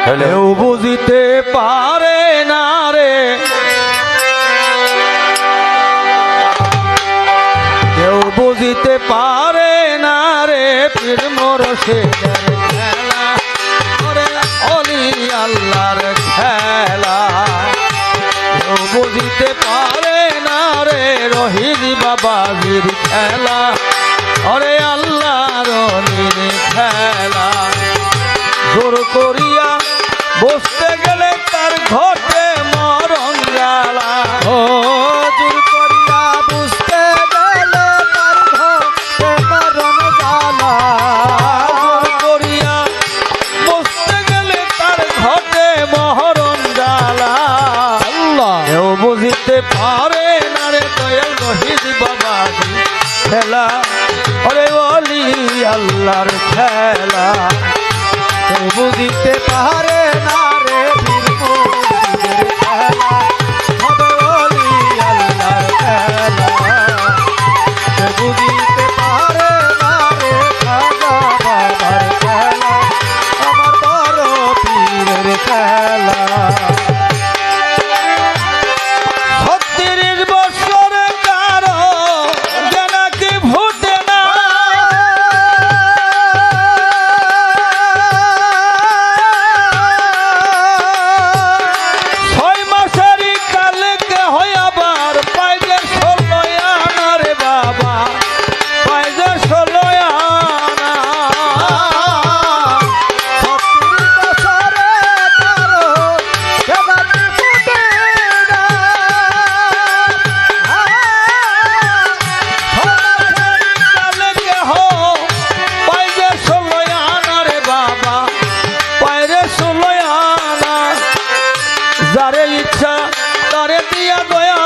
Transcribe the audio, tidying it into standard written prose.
কেউ বুঝিতে পারে না রে, কেউ বুঝিতে পারে না রে পীর মুর্শিদের খেলা, ওরে অলি আল্লাহর খেলা। কেউ বুঝিতে পারে না রে রহিদ বাবাজির খেলা, ওরে আল্লাহর অলির খেলা। জোর করিয়া বসতে গেলে তার ঘটে মরণ জ্বালা, ও জোর করিয়া বুঝতে গেলে তার ঘটে মরণ জ্বালা। জোর করিয়া বসতে গেলে তার ঘটে মরণ জ্বালা। আল্লাহ কেউ বুঝিতে পারে না রে দয়াল রহিদ বাবাজি খেলা, ওরে অলি আল্লাহর খেলা। কেউ বুঝিতে পারে না রে পীর মুর্শিদের খেলা, হবে অলি আল্লাহর খেলা। কেউ বুঝিতে পারে না রে খাজা বাবার খেলা, আমার বড় পীরের খেলা। ৩৬ বছরে কারো জানাকি ফুটে না, ৬ মাসেরই কালে কেহ আবার পায় যে ১৬ আনা রে বাবা, পায় যে ১৬ আনা। ৩৬ বছরে কারো জানাকি ফুটে না। কালে কেহ পায় যে ১৬ আনা রে বাবা, পায় রে ১৬ আনা। যারে ইচ্ছা তারে দিয়া দয়া